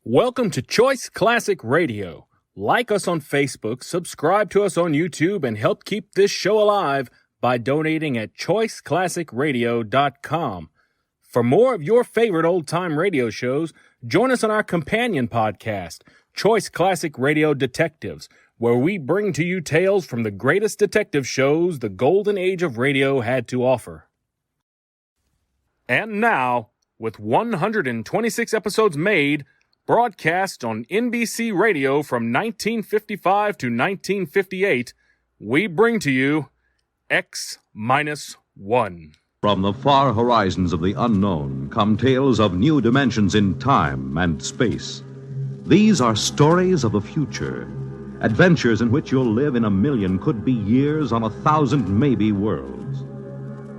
Welcome to Choice Classic Radio. Like us on Facebook, subscribe to us on YouTube, and help keep this show alive by donating at choiceclassicradio.com. For more of your favorite old-time radio shows, join us on our companion podcast, Choice Classic Radio Detectives, where we bring to you tales from the greatest detective shows the golden age of radio had to offer. And now, with 126 episodes made, broadcast on NBC Radio from 1955 to 1958, we bring to you X-1. From the far horizons of the unknown come tales of new dimensions in time and space. These are stories of the future, adventures in which you'll live in a million, could be years, on 1,000 maybe worlds.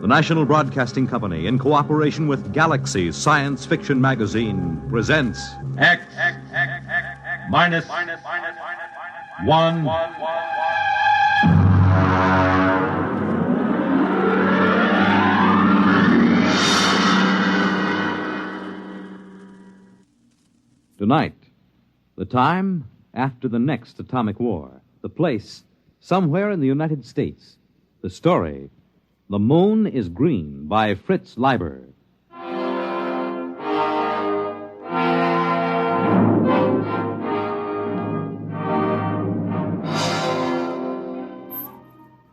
The National Broadcasting Company, in cooperation with Galaxy Science Fiction Magazine, presents X minus 1. Tonight, the time after the next atomic war. The place, somewhere in the United States. The story, The Moon is Green, by Fritz Leiber.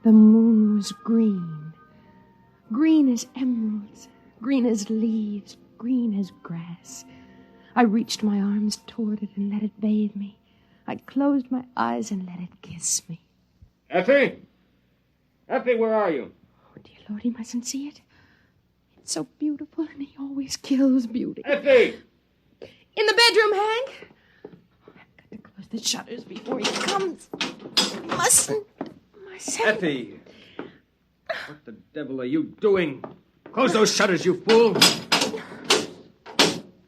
The moon was green. Green as emeralds, green as leaves, green as grass. I reached my arms toward it and let it bathe me. I closed my eyes and let it kiss me. Effie! Effie, where are you? Oh, dear Lord, he mustn't see it. It's so beautiful, and he always kills beauty. Effie! In the bedroom, Hank. I've got to close the shutters before he comes. Mustn't. Effie! What the devil are you doing? Close those shutters, you fool!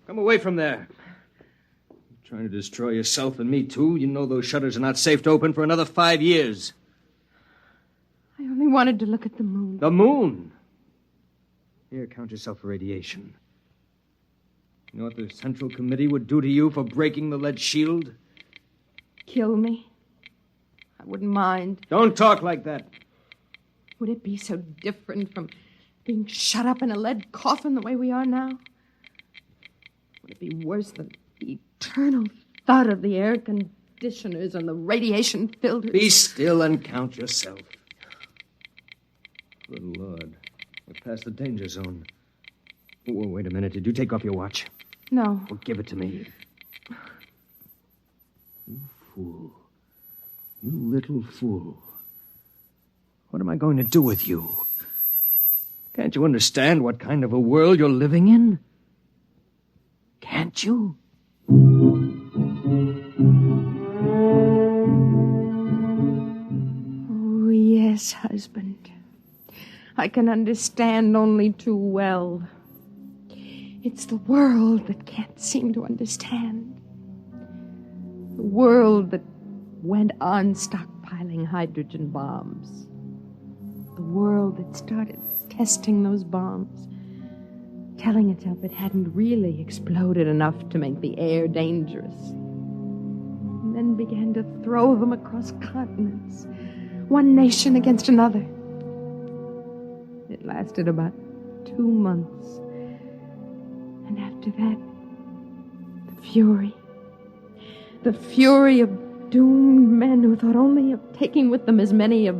Come away from there. You're trying to destroy yourself and me, too. You know those shutters are not safe to open for another 5 years. I only wanted to look at the moon. The moon? Here, count yourself for radiation. You know what the Central Committee would do to you for breaking the lead shield? Kill me. I wouldn't mind. Don't talk like that. Would it be so different from being shut up in a lead coffin the way we are now? Would it be worse than the eternal thud of the air conditioners and the radiation filters? Be still and count yourself. Good Lord. We're past the danger zone. Oh, wait a minute. Did you take off your watch? No. Well, give it to me. You fool. You little fool. What am I going to do with you? Can't you understand what kind of a world you're living in? Can't you? Oh, yes, husband. I can understand only too well. It's the world that can't seem to understand. The world that went on stockpiling hydrogen bombs. The world that started testing those bombs, telling itself it hadn't really exploded enough to make the air dangerous. And then began to throw them across continents, one nation against another. It lasted about 2 months. And after that, the fury of doomed men who thought only of taking with them as many of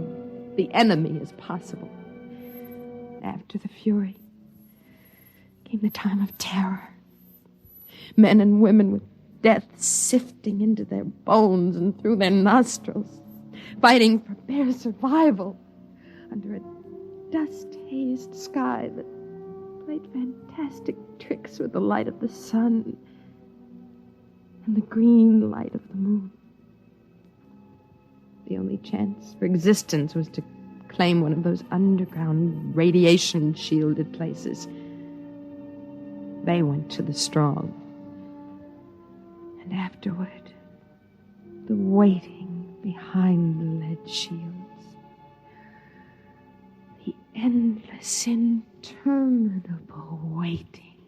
the enemy as possible. After the fury came the time of terror. Men and women with death sifting into their bones and through their nostrils, fighting for bare survival under a dust-hazed sky that played fantastic tricks with the light of the sun and the green light of the moon. The only chance for existence was to claim one of those underground radiation-shielded places. They went to the strong. And afterward, the waiting behind the lead shields. The endless, interminable waiting.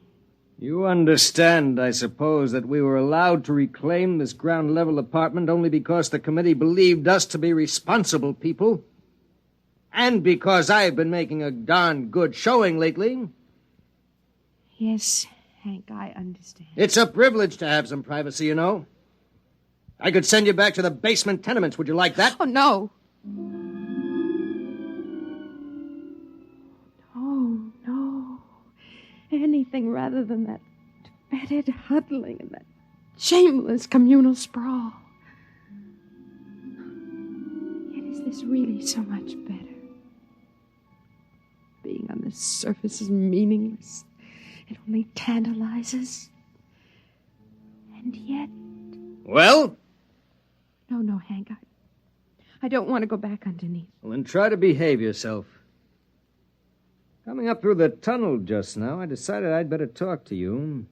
You understand, I suppose, that we were allowed to reclaim this ground-level apartment only because the committee believed us to be responsible people, and because I've been making a darn good showing lately. Yes, Hank, I understand. It's a privilege to have some privacy, you know. I could send you back to the basement tenements. Would you like that? Oh, no. Oh, no. Anything rather than that fetid huddling and that shameless communal sprawl. Yet is this really so much better? Being on the surface is meaningless. It only tantalizes. And yet... Well? No, Hank, I don't want to go back underneath. Well, then try to behave yourself. Coming up through the tunnel just now, I decided I'd better talk to you.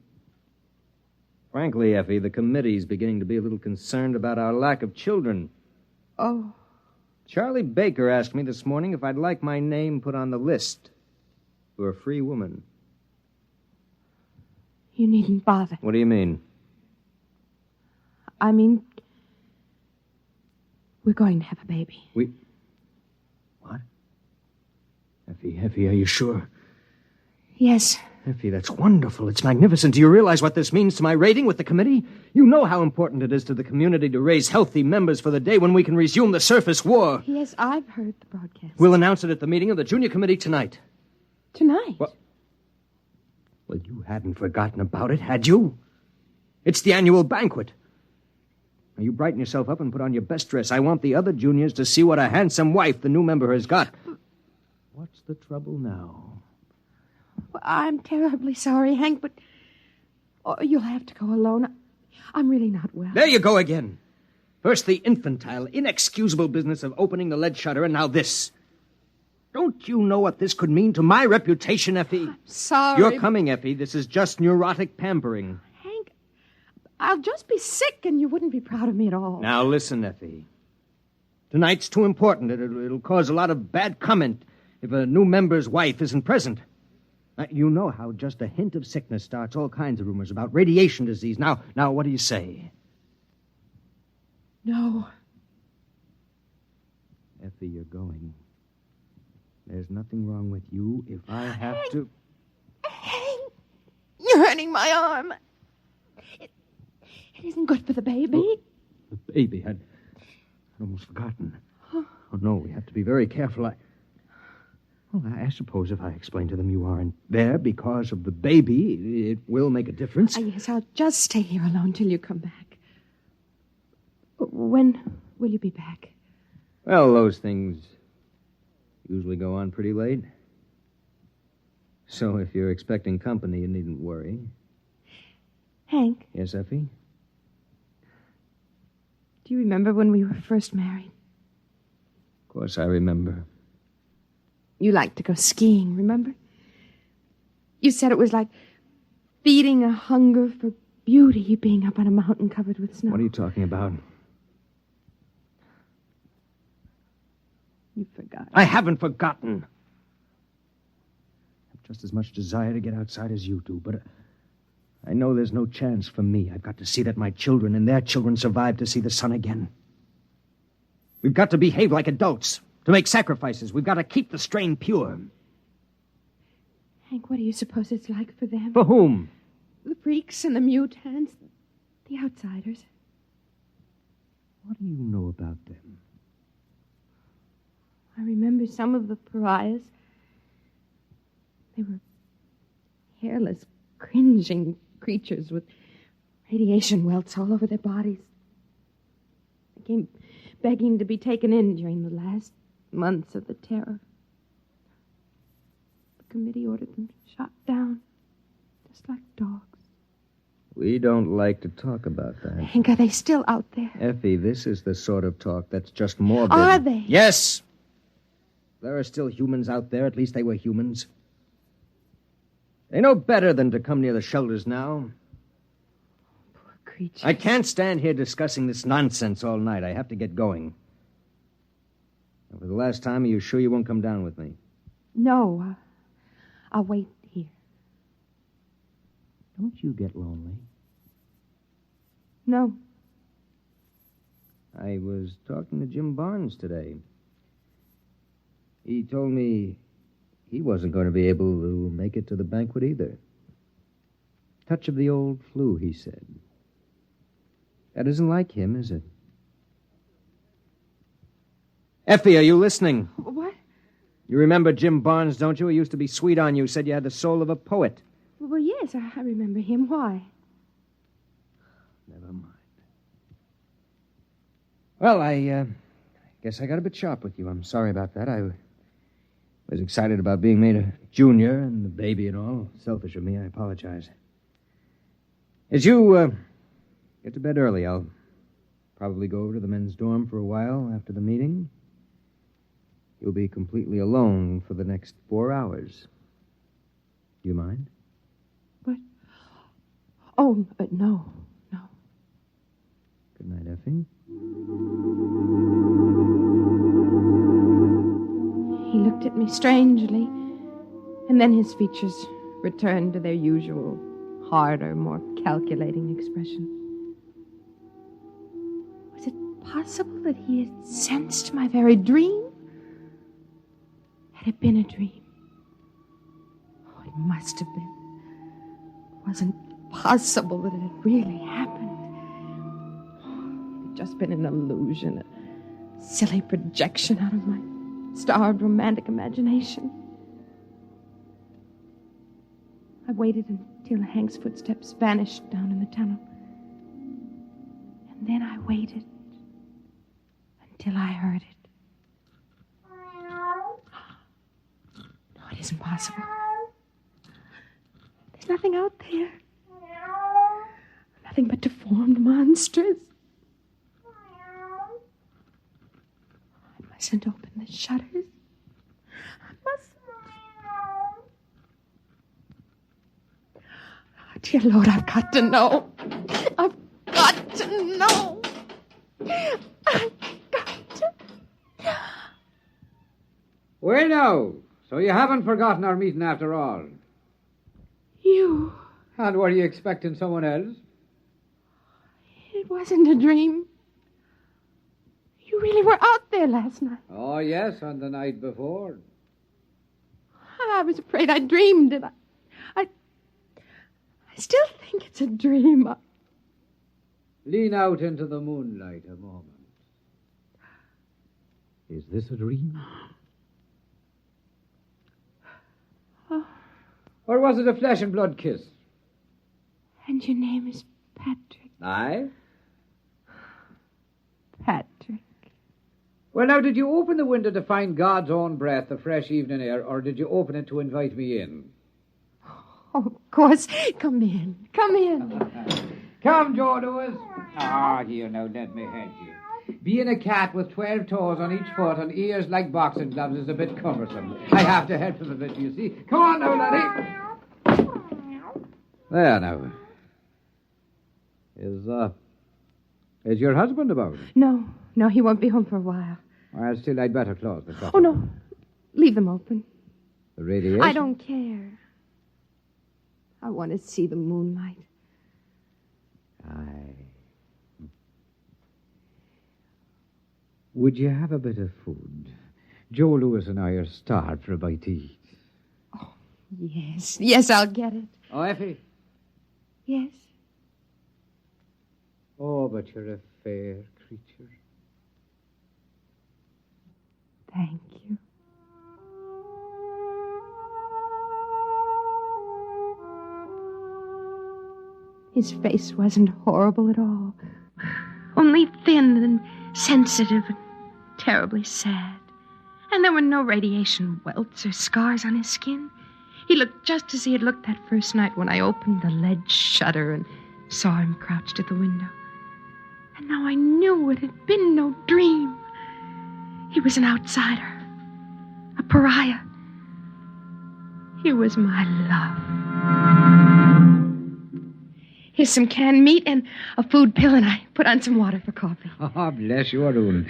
Frankly, Effie, the committee's beginning to be a little concerned about our lack of children. Oh. Charlie Baker asked me this morning if I'd like my name put on the list for a free woman. You needn't bother. What do you mean? I mean, we're going to have a baby. What? Effie, are you sure? Yes. Effie, that's wonderful. It's magnificent. Do you realize what this means to my rating with the committee? You know how important it is to the community to raise healthy members for the day when we can resume the surface war. Yes, I've heard the broadcast. We'll announce it at the meeting of the junior committee tonight. Tonight? Well, you hadn't forgotten about it, had you? It's the annual banquet. Now, you brighten yourself up and put on your best dress. I want the other juniors to see what a handsome wife the new member has got. What's the trouble now? Well, I'm terribly sorry, Hank, but you'll have to go alone. I'm really not well. There you go again. First the infantile, inexcusable business of opening the lead shutter, and now this. Don't you know what this could mean to my reputation, Effie? I'm sorry. You're coming, Effie. This is just neurotic pampering. Hank, I'll just be sick and you wouldn't be proud of me at all. Now listen, Effie. Tonight's too important. It'll cause a lot of bad comment if a new member's wife isn't present. You know how just a hint of sickness starts all kinds of rumors about radiation disease. Now, what do you say? No. Effie, you're going. There's nothing wrong with you if I have to... Hank, you're hurting my arm. It isn't good for the baby. The baby. I'd almost forgotten. Oh, no, we have to be very careful. I suppose if I explain to them you aren't there because of the baby, it will make a difference. Yes, I'll just stay here alone till you come back. When will you be back? Well, those things usually go on pretty late. So if you're expecting company, you needn't worry. Hank? Yes, Effie? Do you remember when we were first married? Of course I remember. You liked to go skiing, remember? You said it was like feeding a hunger for beauty being up on a mountain covered with snow. What are you talking about? You forgot. I haven't forgotten. I have just as much desire to get outside as you do, but I know there's no chance for me. I've got to see that my children and their children survive to see the sun again. We've got to behave like adults, to make sacrifices. We've got to keep the strain pure. Hank, what do you suppose it's like for them? For whom? The freaks and the mutants, the outsiders. What do you know about them? I remember some of the pariahs. They were hairless, cringing creatures with radiation welts all over their bodies. They came begging to be taken in during the last months of the terror. The committee ordered them shot down, just like dogs. We don't like to talk about that. Hank, are they still out there? Effie, this is the sort of talk that's just morbid. Are they? Yes. There are still humans out there. At least they were humans. They know better than to come near the shelters now. Poor creatures. I can't stand here discussing this nonsense all night. I have to get going. And for the last time, are you sure you won't come down with me? No, I'll wait here. Don't you get lonely? No. I was talking to Jim Barnes today. He told me he wasn't going to be able to make it to the banquet either. Touch of the old flu, he said. That isn't like him, is it? Effie, are you listening? What? You remember Jim Barnes, don't you? He used to be sweet on you, said you had the soul of a poet. Well, yes, I remember him. Why? Never mind. Well, I guess I got a bit sharp with you. I'm sorry about that. I was excited about being made a junior and the baby and all. Selfish of me. I apologize. As you get to bed early, I'll probably go over to the men's dorm for a while after the meeting. You'll be completely alone for the next 4 hours. Do you mind? What? Oh, no. Good night, Effie. He looked at me strangely, and then his features returned to their usual, harder, more calculating expression. Was it possible that he had sensed my very dream? Had it been a dream? Oh, it must have been. It wasn't possible that it had really happened. It had just been an illusion, a silly projection out of my starved romantic imagination. I waited until Hank's footsteps vanished down in the tunnel. And then I waited until I heard it. No, it isn't possible. There's nothing out there. Nothing but deformed monsters. I mustn't open the shutters. I mustn't. Oh, dear Lord, I've got to know. I've got to know. I've got to. Well, now, so you haven't forgotten our meeting after all. You. And were you expecting someone else? It wasn't a dream. You really were out there last night. Oh, yes, on the night before. I was afraid I dreamed it. I still think it's a dream. Lean out into the moonlight a moment. Is this a dream? Or was it a flesh and blood kiss? And your name is Patrick. Aye? Patrick. Well, now, did you open the window to find God's own breath, the fresh evening air, or did you open it to invite me in? Oh, of course. Come in. Come in. Come, Joe Lewis. Ah, here, now, let me help you. Being a cat with 12 toes on each foot and ears like boxing gloves is a bit cumbersome. I have to help him a bit, you see. Come on now, laddie. There, now. Is your husband about? No, he won't be home for a while. Well, still, I'd better close the shop. Oh, no. Leave them open. The radiation? I don't care. I want to see the moonlight. Aye. Would you have a bit of food? Joe Lewis and I are starved for a bite to eat. Oh, yes. Yes, I'll get it. Oh, Effie. Yes. Oh, but you're a fair creature. Thank you. His face wasn't horrible at all. Only thin and sensitive and terribly sad. And there were no radiation welts or scars on his skin. He looked just as he had looked that first night when I opened the lead shutter and saw him crouched at the window. And now I knew it had been no dream. He was an outsider, a pariah. He was my love. Here's some canned meat and a food pill, and I put on some water for coffee. Oh, bless you, Arun.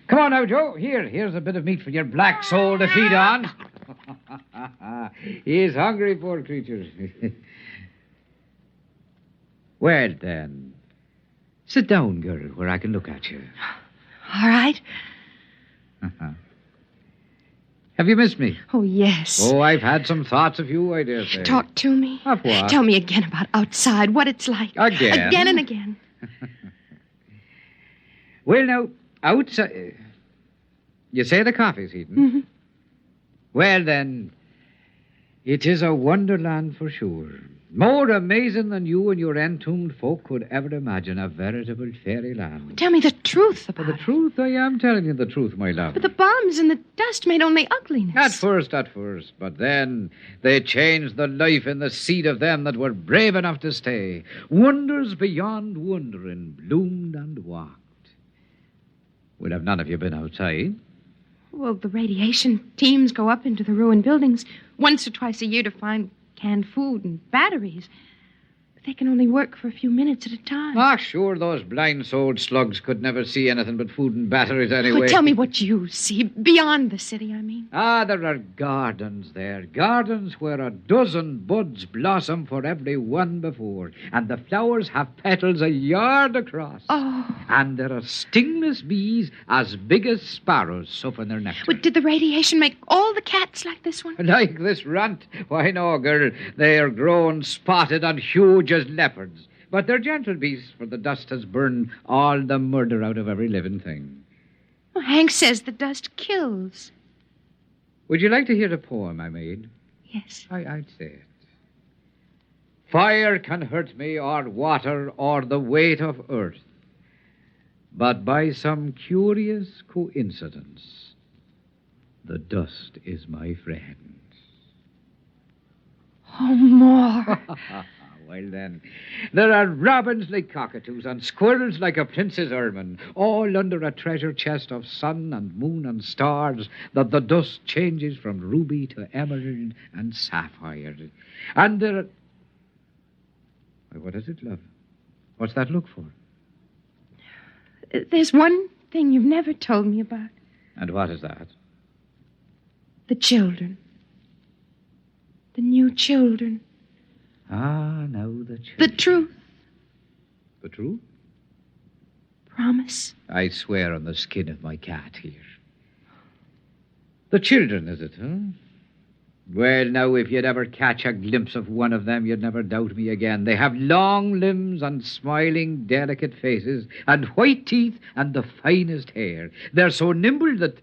Come on now, Joe. Here's a bit of meat for your black soul to feed on. He's hungry, poor creature. Well, then, sit down, girl, where I can look at you. All right. Have you missed me? Oh, yes. Oh, I've had some thoughts of you, I dare say. Talk to me. Of what? Tell me again about outside, what it's like. Again? Again and again. Well, now, outside... You say the coffee's heating? Mm-hmm. Well, then, it is a wonderland for sure. More amazing than you and your entombed folk could ever imagine. A veritable fairyland. Tell me the truth about The it. truth? I am telling you the truth, my love. But the bombs and the dust made only ugliness. At first. But then they changed the life in the seed of them that were brave enough to stay. Wonders beyond wondering bloomed and walked. Well, have none of you been outside? Well, the radiation teams go up into the ruined buildings once or twice a year to find canned food and batteries. But they can only work for a few minutes at a time. Ah, sure, those blind-souled slugs could never see anything but food and batteries anyway. Well, tell me what you see, beyond the city, I mean. Ah, there are gardens there. Gardens where a dozen buds blossom for every one before. And the flowers have petals a yard across. Oh. And there are stingless bees as big as sparrows suffering their nectar. Well, did the radiation make all the cats like this one? Like this runt? Why, no, girl. They are grown spotted and huge as leopards. But they're gentle beasts, for the dust has burned all the murder out of every living thing. Well, Hank says the dust kills. Would you like to hear a poem I made? Yes. I'd say it. Fire can hurt me, or water, or the weight of earth. But by some curious coincidence, the dust is my friend. Oh, more. Well, then, there are robins like cockatoos and squirrels like a prince's ermine, all under a treasure chest of sun and moon and stars that the dust changes from ruby to emerald and sapphire. And there are... Why, what is it, love? What's that look for? There's one thing you've never told me about. And what is that? The children. The new children. Ah, now the children. The truth. The truth? Promise. I swear on the skin of my cat here. The children, is it, huh? Well, now, if you'd ever catch a glimpse of one of them, you'd never doubt me again. They have long limbs and smiling, delicate faces and white teeth and the finest hair. They're so nimble that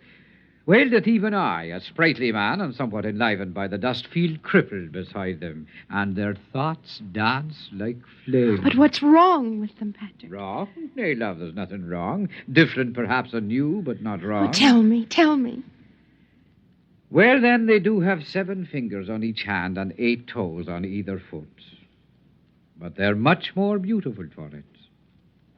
even I, a sprightly man and somewhat enlivened by the dust, feel crippled beside them, and their thoughts dance like flames. But what's wrong with them, Patrick? Wrong? Nay, love, there's nothing wrong. Different, perhaps, and new, but not wrong. Oh, tell me. Well, then, they do have 7 fingers on each hand and 8 toes on either foot. But they're much more beautiful for it.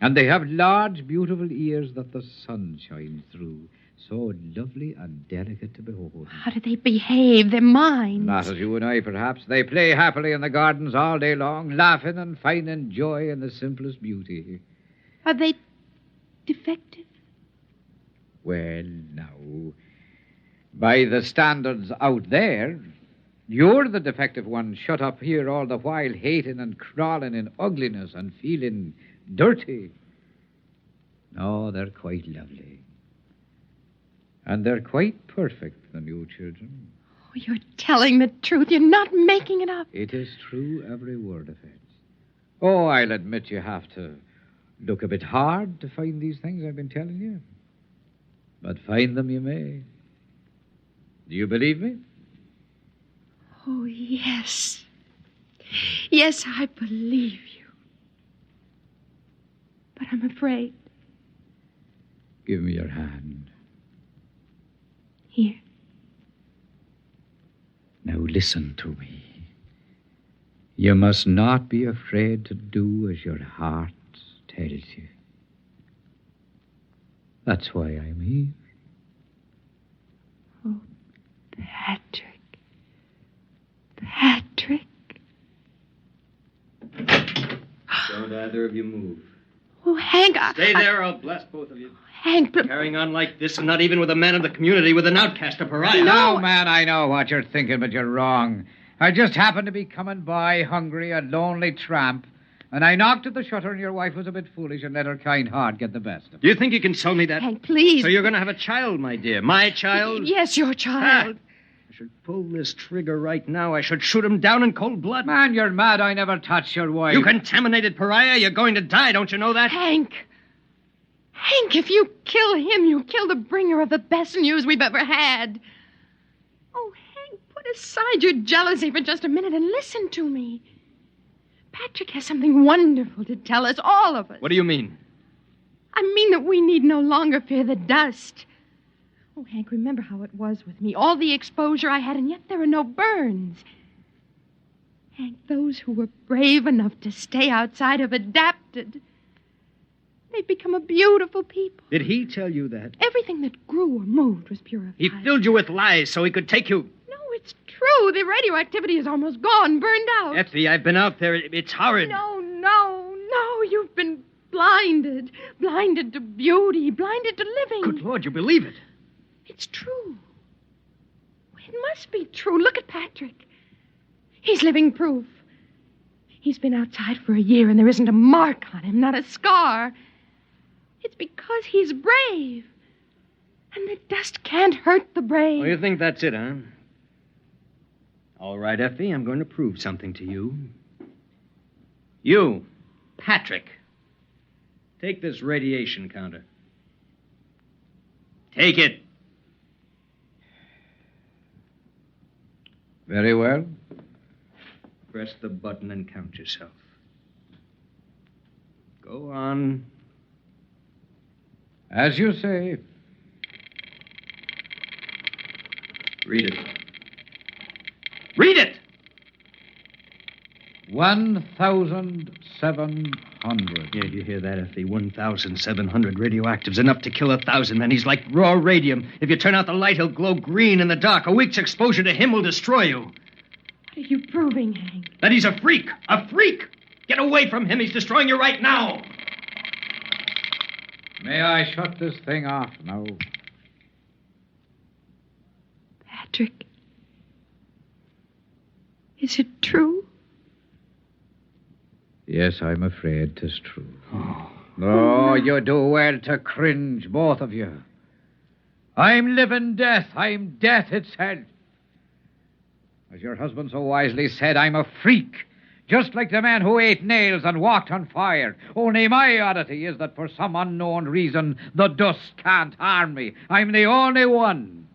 And they have large, beautiful ears that the sun shines through. So lovely and delicate to behold. How do they behave? Their minds? Not as you and I, perhaps. They play happily in the gardens all day long, laughing and finding joy in the simplest beauty. Are they defective? Well, now, by the standards out there, you're the defective one shut up here all the while, hating and crawling in ugliness and feeling dirty. No, they're quite lovely. And they're quite perfect, the new children. Oh, you're telling the truth. You're not making it up. It is true, every word of it. Oh, I'll admit you have to look a bit hard to find these things I've been telling you. But find them you may. Do you believe me? Oh, yes. Yes, I believe you. But I'm afraid. Give me your hand. Here. Now listen to me. You must not be afraid to do as your heart tells you. That's why I'm here. Oh, Patrick. Patrick. Don't either of you move. Oh, Hank, Stay there, I'll blast both of you. Hank, but... Carrying on like this, and not even with a man of the community, with an outcast, a pariah. No, man, I know what you're thinking, but you're wrong. I just happened to be coming by, hungry, a lonely tramp, And I knocked at the shutter, and your wife was a bit foolish and let her kind heart get the best of it. Do you think you can sell me that? Hank, please. So you're going to have a child, my dear. My child? Yes, your child. I should pull this trigger right now. I should shoot him down in cold blood. Man, you're mad. I never touched your wife. You contaminated pariah. You're going to die. Don't you know that? Hank, if you kill him, you kill the bringer of the best news we've ever had. Oh, Hank, put aside your jealousy for just a minute and listen to me. Patrick has something wonderful to tell us, all of us. What do you mean? I mean that we need no longer fear the dust. Oh, Hank, remember how it was with me. All the exposure I had, and yet there are no burns. Hank, those who were brave enough to stay outside have adapted. They've become a beautiful people. Did he tell you that? Everything that grew or moved was purified. He filled you with lies so he could take you. No, it's true. The radioactivity is almost gone, burned out. Effie, I've been out there. It's horrid. No. You've been blinded. Blinded to beauty. Blinded to living. Good Lord, you believe it? It's true. It must be true. Look at Patrick. He's living proof. He's been outside for a year and there isn't a mark on him, not a scar. It's because he's brave. And the dust can't hurt the brave. Oh, you think that's it, huh? All right, Effie, I'm going to prove something to you. You, Patrick, take this radiation counter. Take it. Very well. Press the button and count yourself. Go on. As you say. Read it. Read it! 1,700. Yeah, you hear that, Effie? 1,700 radioactives, enough to kill 1,000 men. He's like raw radium. If you turn out the light, he'll glow green in the dark. A week's exposure to him will destroy you. What are you proving, Hank? That he's a freak. A freak! Get away from him. He's destroying you right now. May I shut this thing off now? Patrick, is it true? Yes, I'm afraid 'tis true. Oh, you do well to cringe, both of you. I'm living death. I'm death itself. As your husband so wisely said, I'm a freak. Just like the man who ate nails and walked on fire. Only my oddity is that for some unknown reason, the dust can't harm me. I'm the only one.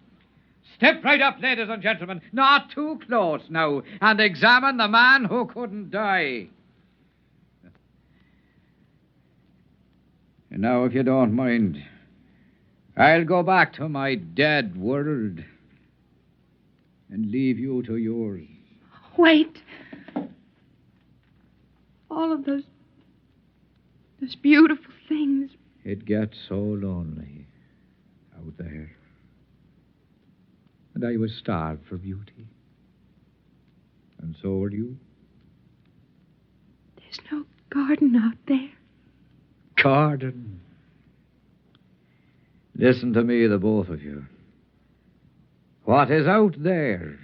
Step right up, ladies and gentlemen. Not too close now. And examine the man who couldn't die. And now, if you don't mind, I'll go back to my dead world and leave you to yours. Wait. All of those beautiful things. It gets so lonely out there. And I was starved for beauty. And so were you. There's no garden out there. Garden. Listen to me, the both of you. What is out there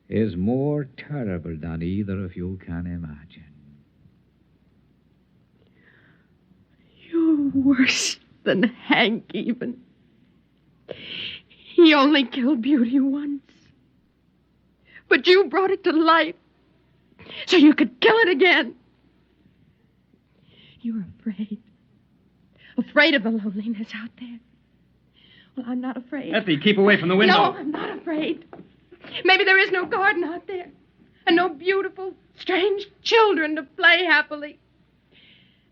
is more terrible than either of you can imagine. You're worse than Hank, even. He only killed beauty once. But you brought it to life so you could kill it again. You're afraid. Afraid of the loneliness out there. Well, I'm not afraid. Effie, keep away from the window. No, I'm not afraid. Maybe there is no garden out there. And no beautiful, strange children to play happily.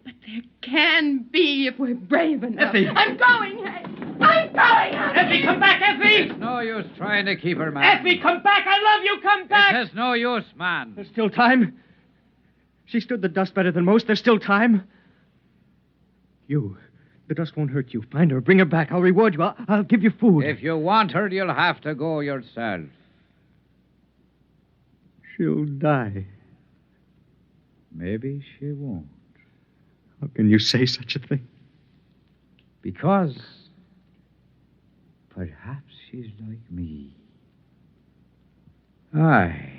But there can be if we're brave enough. Effie! I'm going, Hank! I'm going, Hank! Effie, come back, Effie! It's no use trying to keep her, man. Effie, come back! I love you! Come back! There's no use, man. There's still time. She stood the dust better than most. There's still time. The dust won't hurt you. Find her. Bring her back. I'll reward you. I'll give you food. If you want her, you'll have to go yourself. She'll die. Maybe she won't. How can you say such a thing? Because perhaps she's like me. Aye.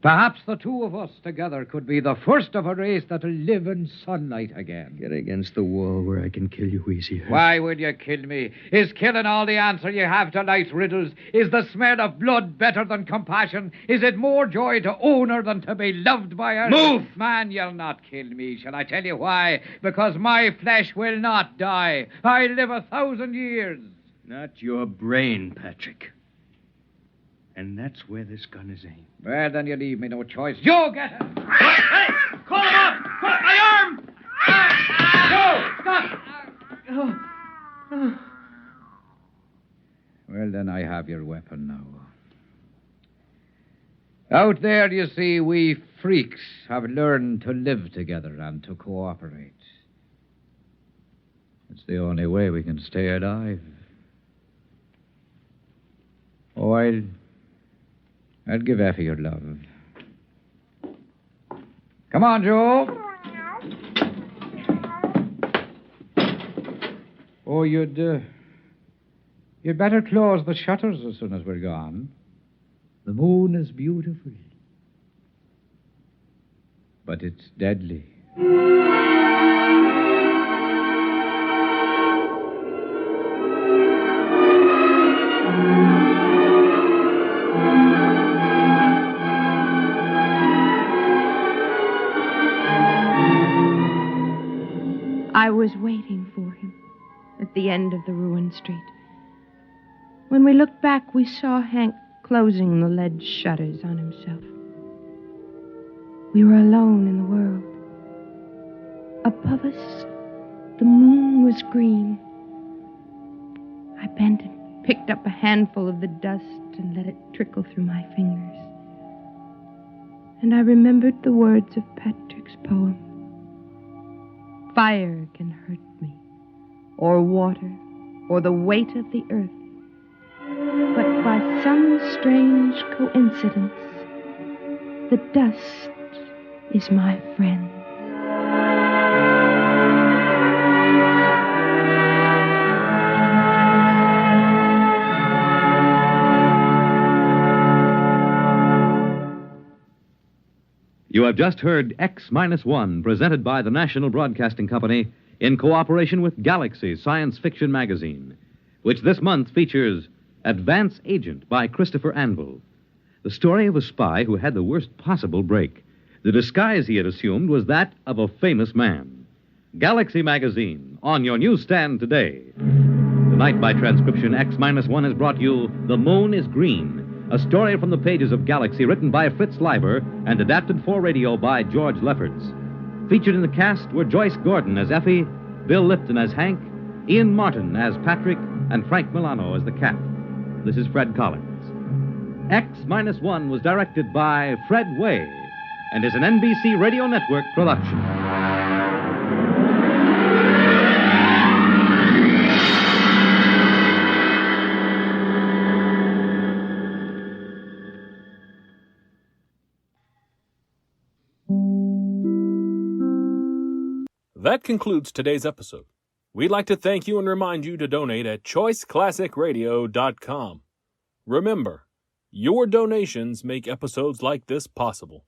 Perhaps the two of us together could be the first of a race that'll live in sunlight again. Get against the wall where I can kill you easier. Why would you kill me? Is killing all the answer you have to life's riddles? Is the smell of blood better than compassion? Is it more joy to own her than to be loved by her? Move! Man, you'll not kill me. Shall I tell you why? Because my flesh will not die. I live 1,000 years. Not your brain, Patrick. And that's where this gun is aimed. Well, then you leave me no choice. You get it! Hey! Call him up! My arm! No! Stop! Well, then I have your weapon now. Out there, you see, we freaks have learned to live together and to cooperate. It's the only way we can stay alive. Oh, I'll give Effie your love. Come on, Joe. Oh, you'd better close the shutters as soon as we're gone. The moon is beautiful, but it's deadly. I was waiting for him at the end of the ruined street. When we looked back, we saw Hank closing the lead shutters on himself. We were alone in the world. Above us, the moon was green. I bent and picked up a handful of the dust and let it trickle through my fingers. And I remembered the words of Patrick's poem. Fire can hurt me, or water, or the weight of the earth. But by some strange coincidence, the dust is my friend. You have just heard X-1, presented by the National Broadcasting Company in cooperation with Galaxy Science Fiction Magazine, which this month features Advance Agent by Christopher Anvil, the story of a spy who had the worst possible break. The disguise he had assumed was that of a famous man. Galaxy Magazine, on your newsstand today. Tonight, by transcription, X-1 has brought you The Moon is Green, a story from the pages of Galaxy written by Fritz Leiber and adapted for radio by George Lefferts. Featured in the cast were Joyce Gordon as Effie, Bill Lipton as Hank, Ian Martin as Patrick, and Frank Milano as the Cat. This is Fred Collins. X-1 was directed by Fred Way and is an NBC Radio Network production. That concludes today's episode. We'd like to thank you and remind you to donate at choiceclassicradio.com. Remember, your donations make episodes like this possible.